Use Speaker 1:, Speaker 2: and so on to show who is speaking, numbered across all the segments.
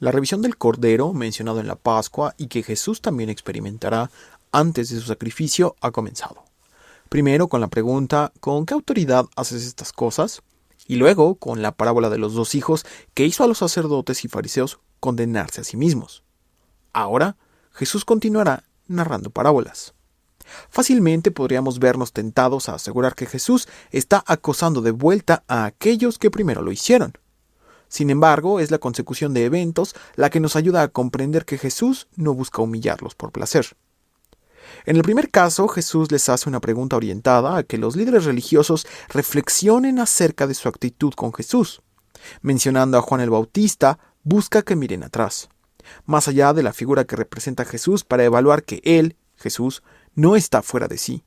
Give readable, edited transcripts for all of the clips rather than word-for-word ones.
Speaker 1: La revisión del Cordero, mencionado en la Pascua y que Jesús también experimentará antes de su sacrificio, ha comenzado. Primero con la pregunta, ¿con qué autoridad haces estas cosas? Y luego con la parábola de los dos hijos que hizo a los sacerdotes y fariseos condenarse a sí mismos. Ahora, Jesús continuará narrando parábolas. Fácilmente podríamos vernos tentados a asegurar que Jesús está acosando de vuelta a aquellos que primero lo hicieron. Sin embargo, es la consecución de eventos la que nos ayuda a comprender que Jesús no busca humillarlos por placer. En el primer caso, Jesús les hace una pregunta orientada a que los líderes religiosos reflexionen acerca de su actitud con Jesús. Mencionando a Juan el Bautista, busca que miren atrás, más allá de la figura que representa a Jesús, para evaluar que él, Jesús, no está fuera de sí,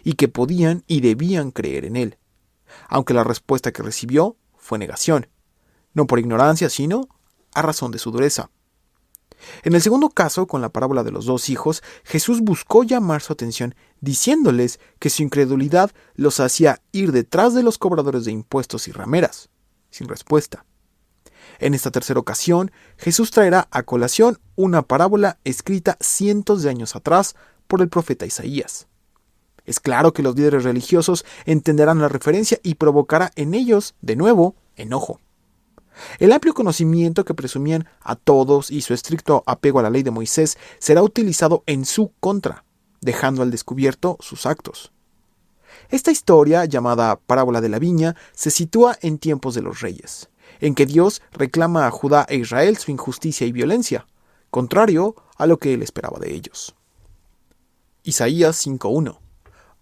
Speaker 1: y que podían y debían creer en él. Aunque la respuesta que recibió fue negación, no por ignorancia, sino a razón de su dureza. En el segundo caso, con la parábola de los dos hijos, Jesús buscó llamar su atención diciéndoles que su incredulidad los hacía ir detrás de los cobradores de impuestos y rameras, sin respuesta. En esta tercera ocasión, Jesús traerá a colación una parábola escrita cientos de años atrás por el profeta Isaías. Es claro que los líderes religiosos entenderán la referencia y provocará en ellos, de nuevo, enojo. El amplio conocimiento que presumían a todos y su estricto apego a la ley de Moisés será utilizado en su contra, dejando al descubierto sus actos. Esta historia, llamada Parábola de la Viña, se sitúa en tiempos de los reyes, en que Dios reclama a Judá e Israel su injusticia y violencia, contrario a lo que él esperaba de ellos. Isaías 5:1.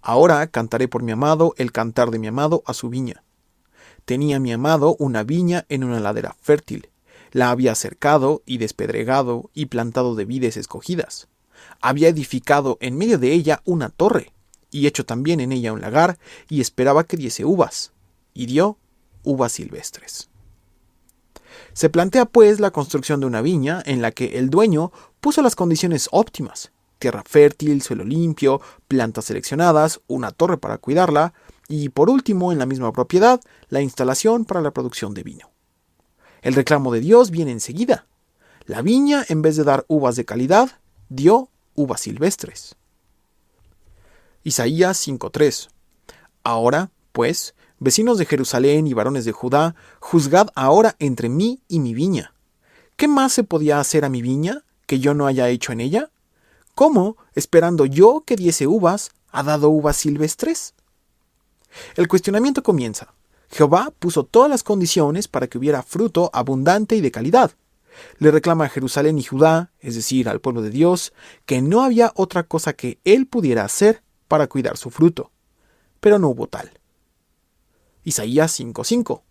Speaker 1: Ahora cantaré por mi amado el cantar de mi amado a su viña. Tenía mi amado una viña en una ladera fértil. La había cercado y despedregado y plantado de vides escogidas. Había edificado en medio de ella una torre, y hecho también en ella un lagar, y esperaba que diese uvas, y dio uvas silvestres. Se plantea pues la construcción de una viña en la que el dueño puso las condiciones óptimas: tierra fértil, suelo limpio, plantas seleccionadas, una torre para cuidarla, y por último, en la misma propiedad, la instalación para la producción de vino. El reclamo de Dios viene enseguida. La viña, en vez de dar uvas de calidad, dio uvas silvestres. Isaías 5:3. Ahora, pues, vecinos de Jerusalén y varones de Judá, juzgad ahora entre mí y mi viña. ¿Qué más se podía hacer a mi viña que yo no haya hecho en ella? ¿Cómo, esperando yo que diese uvas, ha dado uvas silvestres? El cuestionamiento comienza. Jehová puso todas las condiciones para que hubiera fruto abundante y de calidad. Le reclama a Jerusalén y Judá, es decir, al pueblo de Dios, que no había otra cosa que él pudiera hacer para cuidar su fruto. Pero no hubo tal. Isaías 5:5.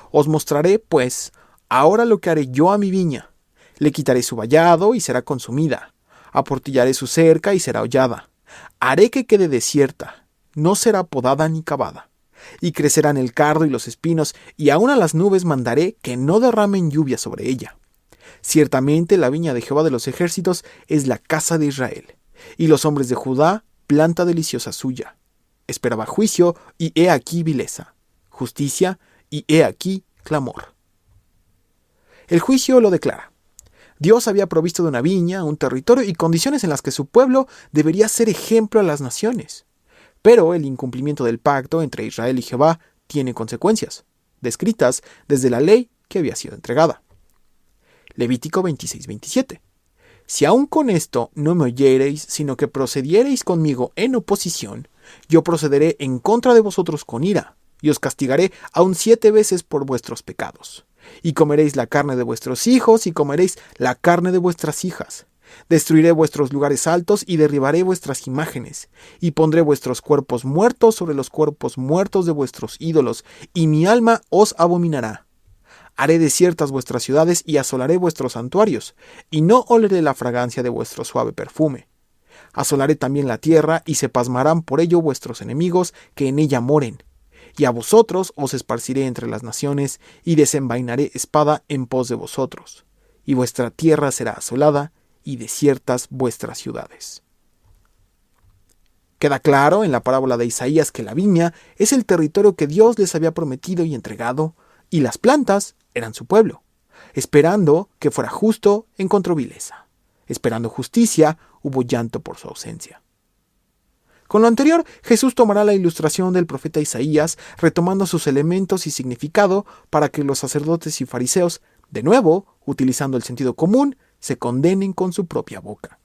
Speaker 1: Os mostraré, pues, ahora lo que haré yo a mi viña. Le quitaré su vallado y será consumida. Aportillaré su cerca y será hollada. Haré que quede desierta. No será podada ni cavada. Y crecerán el cardo y los espinos, y aun a las nubes mandaré que no derramen lluvia sobre ella. Ciertamente la viña de Jehová de los ejércitos es la casa de Israel, y los hombres de Judá planta deliciosa suya. Esperaba juicio, y he aquí vileza; justicia, y he aquí clamor. El juicio lo declara. Dios había provisto de una viña, un territorio y condiciones en las que su pueblo debería ser ejemplo a las naciones. Pero el incumplimiento del pacto entre Israel y Jehová tiene consecuencias, descritas desde la ley que había sido entregada. Levítico 26:27. Si aun con esto no me oyereis, sino que procediereis conmigo en oposición, yo procederé en contra de vosotros con ira, y os castigaré aun 7 veces por vuestros pecados. Y comeréis la carne de vuestros hijos, y comeréis la carne de vuestras hijas. Destruiré vuestros lugares altos y derribaré vuestras imágenes, y pondré vuestros cuerpos muertos sobre los cuerpos muertos de vuestros ídolos, y mi alma os abominará. Haré desiertas vuestras ciudades y asolaré vuestros santuarios, y no oleré la fragancia de vuestro suave perfume. Asolaré también la tierra, y se pasmarán por ello vuestros enemigos que en ella moren. Y a vosotros os esparciré entre las naciones, y desenvainaré espada en pos de vosotros. Y vuestra tierra será asolada, y desiertas vuestras ciudades. Queda claro en la parábola de Isaías que la viña es el territorio que Dios les había prometido y entregado, y las plantas eran su pueblo. Esperando que fuera justo, encontró vileza. Esperando justicia, hubo llanto por su ausencia. Con lo anterior, Jesús tomará la ilustración del profeta Isaías, retomando sus elementos y significado para que los sacerdotes y fariseos, de nuevo, utilizando el sentido común, se condenen con su propia boca.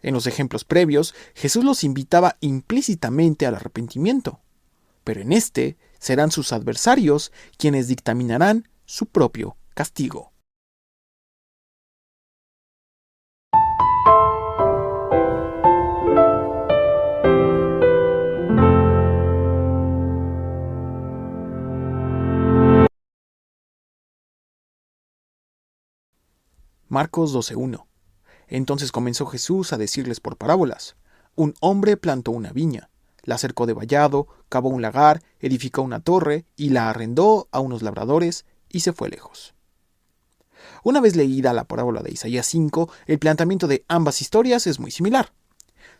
Speaker 1: En los ejemplos previos, Jesús los invitaba implícitamente al arrepentimiento, pero en este serán sus adversarios quienes dictaminarán su propio castigo. Marcos 12:1. Entonces comenzó Jesús a decirles por parábolas: un hombre plantó una viña, la cercó de vallado, cavó un lagar, edificó una torre y la arrendó a unos labradores y se fue lejos. Una vez leída la parábola de Isaías 5, el planteamiento de ambas historias es muy similar.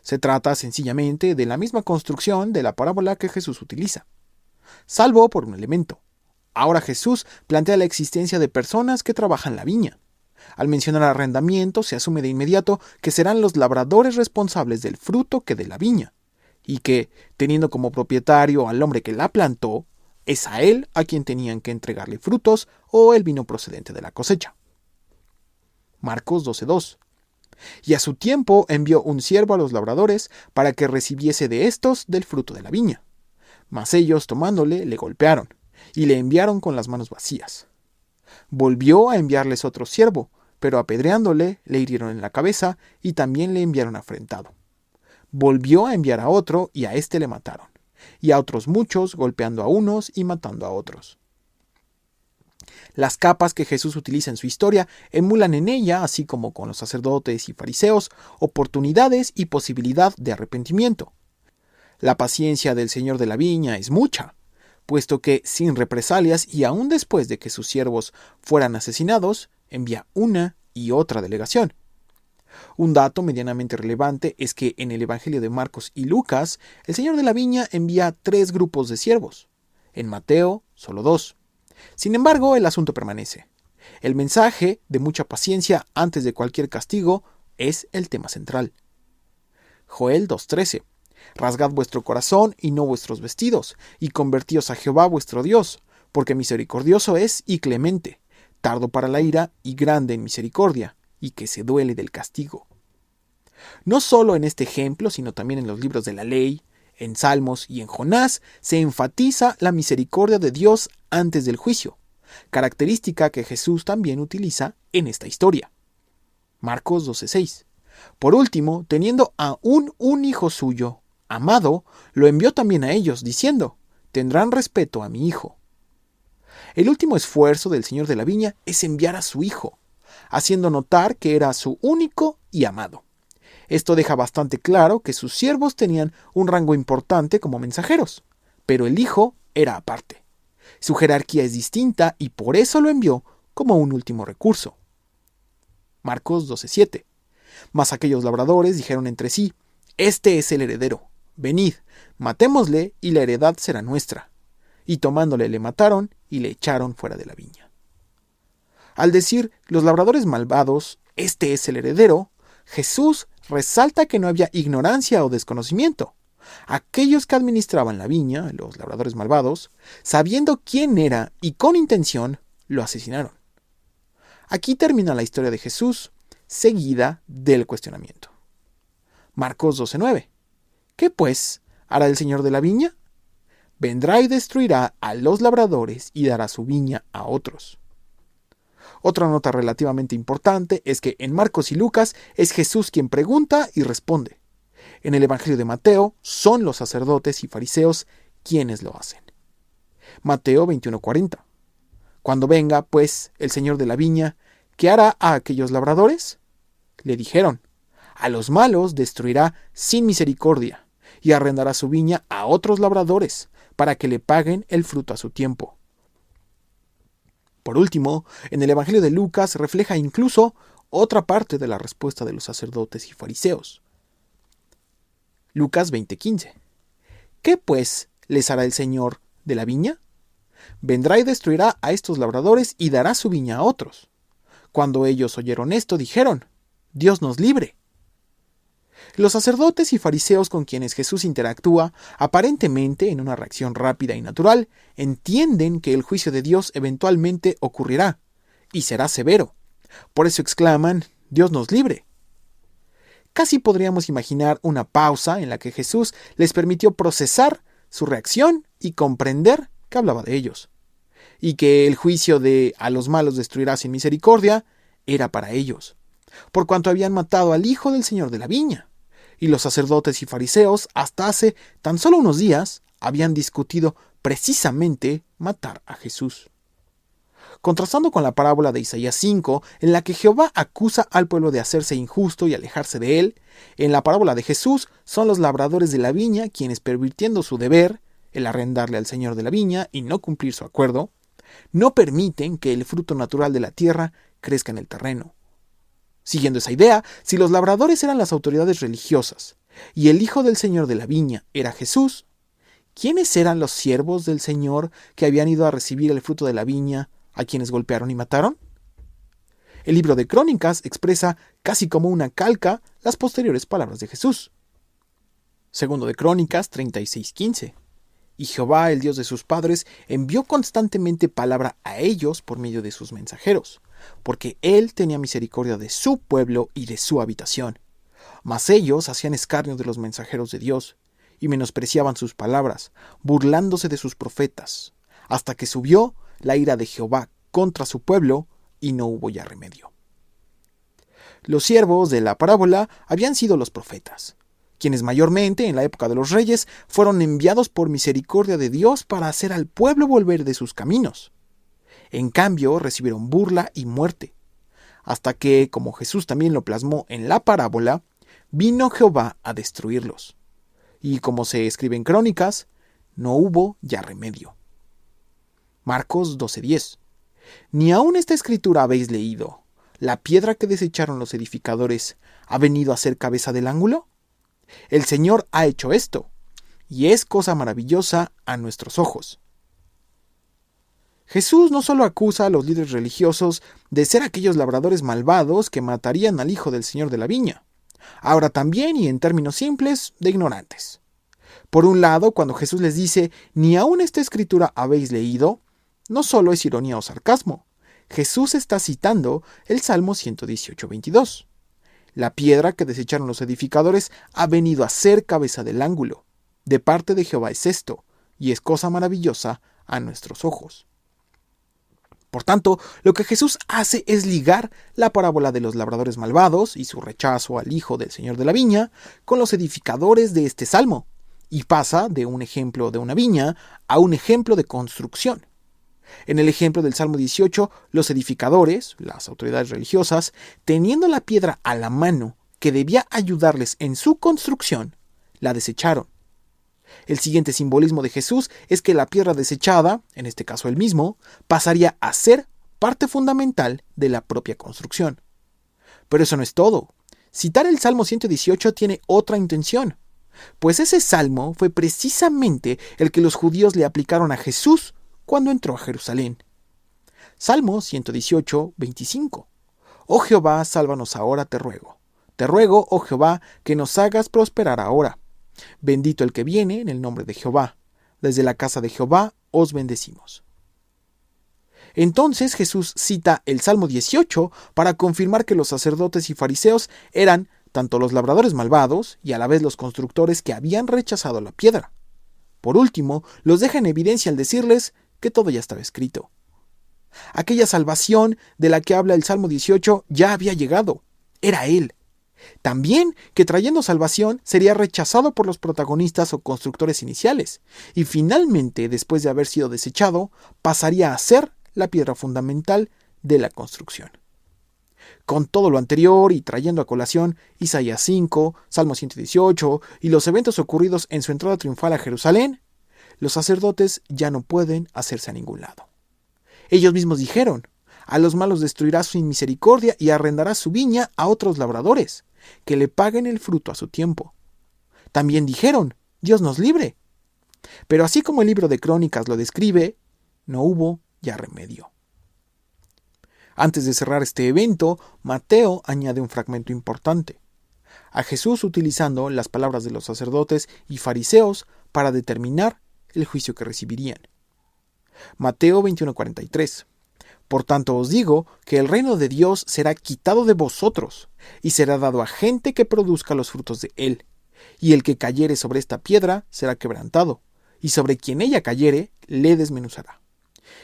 Speaker 1: Se trata sencillamente de la misma construcción de la parábola que Jesús utiliza, salvo por un elemento. Ahora Jesús plantea la existencia de personas que trabajan la viña. Al mencionar arrendamiento, se asume de inmediato que serán los labradores responsables del fruto que de la viña, y que, teniendo como propietario al hombre que la plantó, es a él a quien tenían que entregarle frutos o el vino procedente de la cosecha. Marcos 12:2. Y a su tiempo envió un siervo a los labradores para que recibiese de éstos del fruto de la viña. Mas ellos, tomándole, le golpearon, y le enviaron con las manos vacías. Volvió a enviarles otro siervo, pero apedreándole, le hirieron en la cabeza, y también le enviaron afrentado. Volvió a enviar a otro, y a éste le mataron, y a otros muchos, golpeando a unos y matando a otros. Las capas que Jesús utiliza en su historia emulan en ella, así como con los sacerdotes y fariseos, oportunidades y posibilidad de arrepentimiento. La paciencia del Señor de la viña es mucha, puesto que, sin represalias y aún después de que sus siervos fueran asesinados, envía una y otra delegación. Un dato medianamente relevante es que en el Evangelio de Marcos y Lucas, el Señor de la viña envía 3 grupos de siervos. En Mateo, solo 2. Sin embargo, el asunto permanece. El mensaje de mucha paciencia antes de cualquier castigo es el tema central. Joel 2:13. Rasgad vuestro corazón y no vuestros vestidos, y convertíos a Jehová vuestro Dios, porque misericordioso es y clemente, tardo para la ira y grande en misericordia, y que se duele del castigo. No solo en este ejemplo, sino también en los libros de la ley, en Salmos y en Jonás, se enfatiza la misericordia de Dios antes del juicio, característica que Jesús también utiliza en esta historia. Marcos 12:6. Por último, teniendo aún un hijo suyo, amado, lo envió también a ellos, diciendo: tendrán respeto a mi hijo. El último esfuerzo del Señor de la viña es enviar a su hijo, haciendo notar que era su único y amado. Esto deja bastante claro que sus siervos tenían un rango importante como mensajeros, pero el hijo era aparte. Su jerarquía es distinta y por eso lo envió como un último recurso. Marcos 12:7. Mas aquellos labradores dijeron entre sí: este es el heredero, venid, matémosle y la heredad será nuestra. Y tomándole le mataron y le echaron fuera de la viña. Al decir los labradores malvados, este es el heredero, Jesús resalta que no había ignorancia o desconocimiento. Aquellos que administraban la viña, los labradores malvados, sabiendo quién era y con intención, lo asesinaron. Aquí termina la historia de Jesús, seguida del cuestionamiento. Marcos 12:9. ¿Qué pues hará el Señor de la viña? Vendrá y destruirá a los labradores y dará su viña a otros. Otra nota relativamente importante es que en Marcos y Lucas es Jesús quien pregunta y responde. En el Evangelio de Mateo son los sacerdotes y fariseos quienes lo hacen. Mateo 21:40. Cuando venga, pues, el Señor de la viña, ¿qué hará a aquellos labradores? Le dijeron: a los malos destruirá sin misericordia y arrendará su viña a otros labradores para que le paguen el fruto a su tiempo. Por último, en el Evangelio de Lucas refleja incluso otra parte de la respuesta de los sacerdotes y fariseos. Lucas 20:15. ¿Qué pues les hará el Señor de la viña? Vendrá y destruirá a estos labradores y dará su viña a otros. Cuando ellos oyeron esto, dijeron: Dios nos libre. Los sacerdotes y fariseos con quienes Jesús interactúa, aparentemente en una reacción rápida y natural, entienden que el juicio de Dios eventualmente ocurrirá, y será severo. Por eso exclaman: Dios nos libre. Casi podríamos imaginar una pausa en la que Jesús les permitió procesar su reacción y comprender que hablaba de ellos, y que el juicio de a los malos destruirá sin misericordia era para ellos, por cuanto habían matado al hijo del señor de la viña. Y los sacerdotes y fariseos, hasta hace tan solo unos días, habían discutido precisamente matar a Jesús. Contrastando con la parábola de Isaías 5, en la que Jehová acusa al pueblo de hacerse injusto y alejarse de él, en la parábola de Jesús son los labradores de la viña quienes, pervirtiendo su deber, el arrendarle al señor de la viña y no cumplir su acuerdo, no permiten que el fruto natural de la tierra crezca en el terreno. Siguiendo esa idea, si los labradores eran las autoridades religiosas y el hijo del señor de la viña era Jesús, ¿quiénes eran los siervos del Señor que habían ido a recibir el fruto de la viña, a quienes golpearon y mataron? El libro de Crónicas expresa casi como una calca las posteriores palabras de Jesús. Segundo de Crónicas 36:15. Y Jehová, el Dios de sus padres, envió constantemente palabra a ellos por medio de sus mensajeros, porque él tenía misericordia de su pueblo y de su habitación. Mas ellos hacían escarnio de los mensajeros de Dios, y menospreciaban sus palabras, burlándose de sus profetas, hasta que subió la ira de Jehová contra su pueblo, y no hubo ya remedio. Los siervos de la parábola habían sido los profetas, quienes mayormente en la época de los reyes fueron enviados por misericordia de Dios para hacer al pueblo volver de sus caminos. En cambio, recibieron burla y muerte, hasta que, como Jesús también lo plasmó en la parábola, vino Jehová a destruirlos. Y como se escribe en Crónicas, no hubo ya remedio. Marcos 12:10. ¿Ni aun esta escritura habéis leído? ¿La piedra que desecharon los edificadores ha venido a ser cabeza del ángulo? El Señor ha hecho esto, y es cosa maravillosa a nuestros ojos. Jesús no solo acusa a los líderes religiosos de ser aquellos labradores malvados que matarían al hijo del señor de la viña, ahora también, y en términos simples, de ignorantes. Por un lado, cuando Jesús les dice, ¿ni aun esta escritura habéis leído?, no solo es ironía o sarcasmo. Jesús está citando el Salmo 118:22. La piedra que desecharon los edificadores ha venido a ser cabeza del ángulo. De parte de Jehová es esto, y es cosa maravillosa a nuestros ojos. Por tanto, lo que Jesús hace es ligar la parábola de los labradores malvados y su rechazo al hijo del señor de la viña con los edificadores de este salmo, y pasa de un ejemplo de una viña a un ejemplo de construcción. En el ejemplo del Salmo 18, los edificadores, las autoridades religiosas, teniendo la piedra a la mano que debía ayudarles en su construcción, la desecharon. El siguiente simbolismo de Jesús es que la piedra desechada, en este caso él mismo, pasaría a ser parte fundamental de la propia construcción. Pero eso no es todo. Citar el Salmo 118 tiene otra intención, pues ese salmo fue precisamente el que los judíos le aplicaron a Jesús cuando entró a Jerusalén. Salmo 118:25. Oh Jehová, sálvanos ahora, te ruego. Te ruego, oh Jehová, que nos hagas prosperar ahora. Bendito el que viene en el nombre de Jehová. Desde la casa de Jehová os bendecimos. Entonces Jesús cita el Salmo 18 para confirmar que los sacerdotes y fariseos eran tanto los labradores malvados y a la vez los constructores que habían rechazado la piedra. Por último, los deja en evidencia al decirles que todo ya estaba escrito. Aquella salvación de la que habla el Salmo 18 ya había llegado. Era Él. También que trayendo salvación sería rechazado por los protagonistas o constructores iniciales, y finalmente, después de haber sido desechado, pasaría a ser la piedra fundamental de la construcción. Con todo lo anterior y trayendo a colación Isaías 5, Salmo 118 y los eventos ocurridos en su entrada triunfal a Jerusalén, los sacerdotes ya no pueden hacerse a ningún lado. Ellos mismos dijeron, a los malos destruirá sin misericordia y arrendará su viña a otros labradores, que le paguen el fruto a su tiempo. También dijeron, Dios nos libre. Pero así como el libro de Crónicas lo describe, no hubo ya remedio. Antes de cerrar este evento, Mateo añade un fragmento importante. A Jesús utilizando las palabras de los sacerdotes y fariseos para determinar el juicio que recibirían. Mateo 21:43. Por tanto os digo que el reino de Dios será quitado de vosotros, y será dado a gente que produzca los frutos de él. Y el que cayere sobre esta piedra será quebrantado, y sobre quien ella cayere le desmenuzará.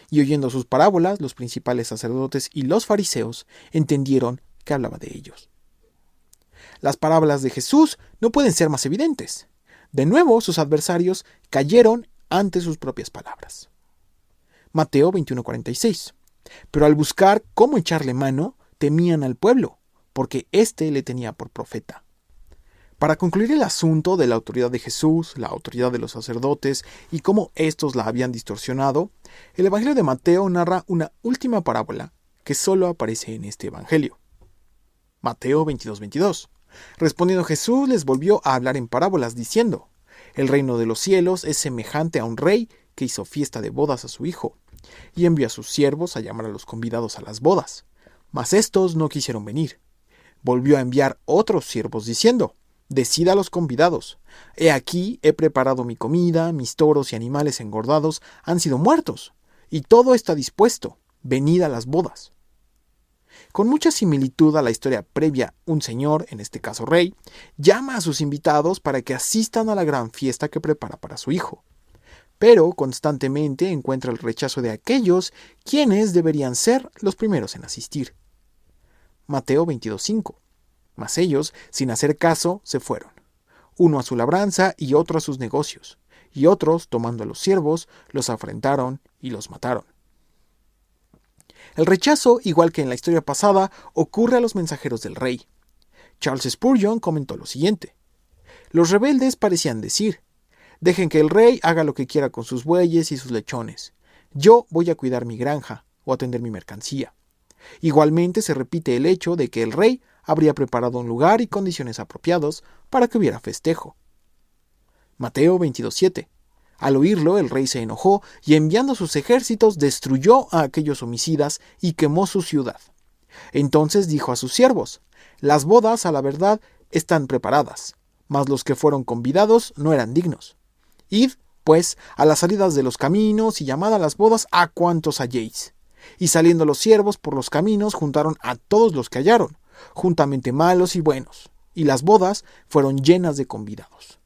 Speaker 1: Y oyendo sus parábolas, los principales sacerdotes y los fariseos entendieron que hablaba de ellos. Las parábolas de Jesús no pueden ser más evidentes. De nuevo, sus adversarios cayeron ante sus propias palabras. Mateo 21:46. Pero al buscar cómo echarle mano, temían al pueblo, porque éste le tenía por profeta. Para concluir el asunto de la autoridad de Jesús, la autoridad de los sacerdotes y cómo éstos la habían distorsionado, el Evangelio de Mateo narra una última parábola que solo aparece en este Evangelio. Mateo 22:22. Respondiendo Jesús les volvió a hablar en parábolas diciendo: El reino de los cielos es semejante a un rey que hizo fiesta de bodas a su hijo, y envió a sus siervos a llamar a los convidados a las bodas. Mas éstos no quisieron venir. Volvió a enviar otros siervos diciendo: Decid a los convidados: He aquí, he preparado mi comida, mis toros y animales engordados han sido muertos, y todo está dispuesto, venid a las bodas. Con mucha similitud a la historia previa, un señor, en este caso rey, llama a sus invitados para que asistan a la gran fiesta que prepara para su hijo. Pero constantemente encuentra el rechazo de aquellos quienes deberían ser los primeros en asistir. Mateo 22:5. Mas ellos, sin hacer caso, se fueron, uno a su labranza y otro a sus negocios, y otros, tomando a los siervos, los afrentaron y los mataron. El rechazo, igual que en la historia pasada, ocurre a los mensajeros del rey. Charles Spurgeon comentó lo siguiente: Los rebeldes parecían decir: Dejen que el rey haga lo que quiera con sus bueyes y sus lechones. Yo voy a cuidar mi granja o atender mi mercancía. Igualmente se repite el hecho de que el rey habría preparado un lugar y condiciones apropiados para que hubiera festejo. Mateo 22:7. Al oírlo, el rey se enojó y enviando sus ejércitos destruyó a aquellos homicidas y quemó su ciudad. Entonces dijo a sus siervos: Las bodas, a la verdad, están preparadas, mas los que fueron convidados no eran dignos. Id, pues, a las salidas de los caminos y llamad a las bodas a cuantos halléis. Y saliendo los siervos por los caminos juntaron a todos los que hallaron, juntamente malos y buenos, y las bodas fueron llenas de convidados.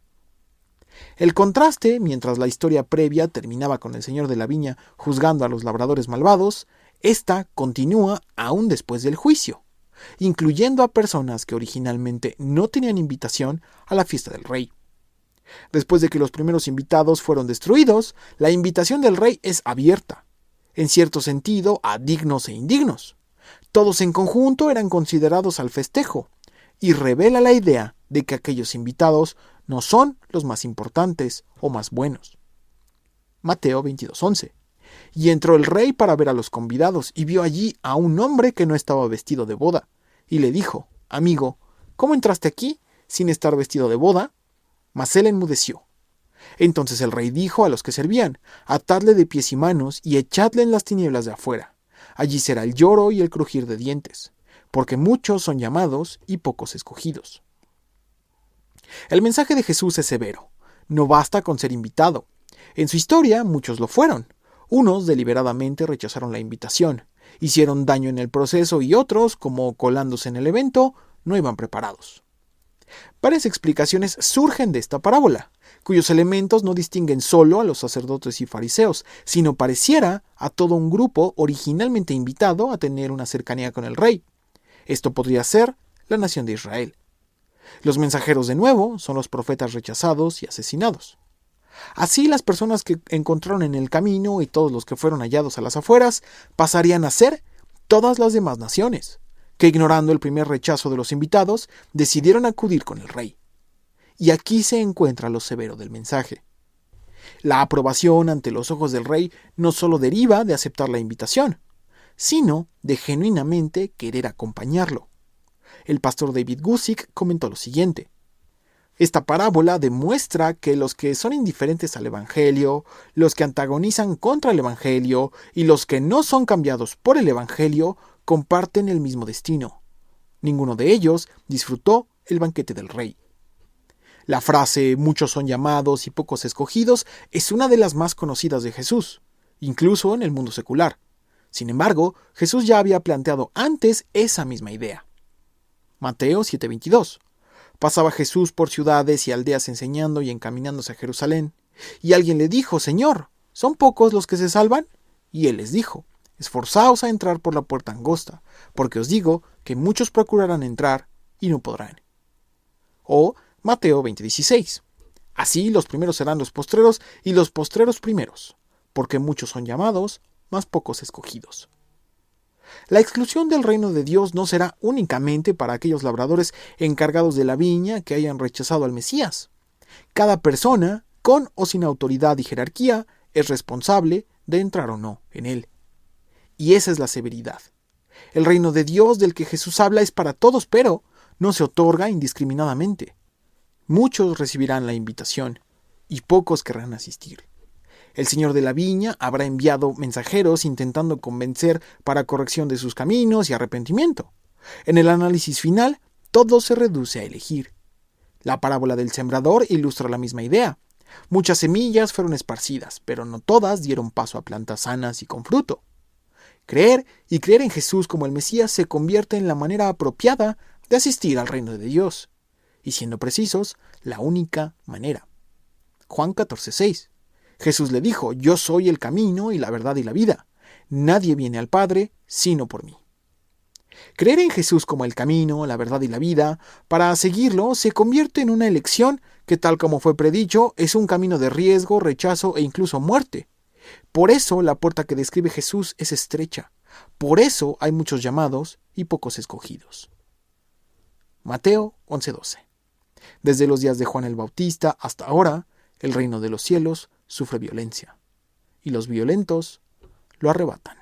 Speaker 1: El contraste, mientras la historia previa terminaba con el señor de la viña juzgando a los labradores malvados, esta continúa aún después del juicio, incluyendo a personas que originalmente no tenían invitación a la fiesta del rey. Después de que los primeros invitados fueron destruidos, la invitación del rey es abierta, en cierto sentido, a dignos e indignos. Todos en conjunto eran considerados al festejo, y revela la idea de que aquellos invitados no son los más importantes o más buenos. Mateo 22:11. Y entró el rey para ver a los convidados, y vio allí a un hombre que no estaba vestido de boda, y le dijo: Amigo, ¿cómo entraste aquí sin estar vestido de boda? Mas él enmudeció. Entonces el rey dijo a los que servían: Atadle de pies y manos y echadle en las tinieblas de afuera. Allí será el lloro y el crujir de dientes, porque muchos son llamados y pocos escogidos. El mensaje de Jesús es severo. No basta con ser invitado. En su historia muchos lo fueron. Unos deliberadamente rechazaron la invitación, hicieron daño en el proceso y otros, como colándose en el evento, no iban preparados. Varias explicaciones surgen de esta parábola, cuyos elementos no distinguen solo a los sacerdotes y fariseos, sino pareciera a todo un grupo originalmente invitado a tener una cercanía con el rey. Esto podría ser la nación de Israel. Los mensajeros, de nuevo, son los profetas rechazados y asesinados. Así, las personas que encontraron en el camino y todos los que fueron hallados a las afueras pasarían a ser todas las demás naciones, que ignorando el primer rechazo de los invitados, decidieron acudir con el rey. Y aquí se encuentra lo severo del mensaje. La aprobación ante los ojos del rey no solo deriva de aceptar la invitación, sino de genuinamente querer acompañarlo. El pastor David Guzik comentó lo siguiente: Esta parábola demuestra que los que son indiferentes al Evangelio, los que antagonizan contra el Evangelio y los que no son cambiados por el Evangelio comparten el mismo destino. Ninguno de ellos disfrutó el banquete del Rey. La frase "muchos son llamados y pocos escogidos" es una de las más conocidas de Jesús, incluso en el mundo secular. Sin embargo, Jesús ya había planteado antes esa misma idea. Mateo 7:22. Pasaba Jesús por ciudades y aldeas enseñando y encaminándose a Jerusalén. Y alguien le dijo: Señor, ¿son pocos los que se salvan? Y él les dijo: Esforzaos a entrar por la puerta angosta, porque os digo que muchos procurarán entrar y no podrán. O Mateo 20:16. Así los primeros serán los postreros y los postreros primeros, porque muchos son llamados, mas pocos escogidos. La exclusión del reino de Dios no será únicamente para aquellos labradores encargados de la viña que hayan rechazado al Mesías. Cada persona, con o sin autoridad y jerarquía, es responsable de entrar o no en él. Y esa es la severidad. El reino de Dios del que Jesús habla es para todos, pero no se otorga indiscriminadamente. Muchos recibirán la invitación, y pocos querrán asistir. El señor de la viña habrá enviado mensajeros intentando convencer para corrección de sus caminos y arrepentimiento. En el análisis final, todo se reduce a elegir. La parábola del sembrador ilustra la misma idea. Muchas semillas fueron esparcidas, pero no todas dieron paso a plantas sanas y con fruto. Creer en Jesús como el Mesías se convierte en la manera apropiada de asistir al reino de Dios. Y siendo precisos, la única manera. Juan 14:6. Jesús le dijo: Yo soy el camino y la verdad y la vida. Nadie viene al Padre sino por mí. Creer en Jesús como el camino, la verdad y la vida, para seguirlo, se convierte en una elección que, tal como fue predicho, es un camino de riesgo, rechazo e incluso muerte. Por eso la puerta que describe Jesús es estrecha. Por eso hay muchos llamados y pocos escogidos. Mateo 11:12. Desde los días de Juan el Bautista hasta ahora, el reino de los cielos sufre violencia, y los violentos lo arrebatan.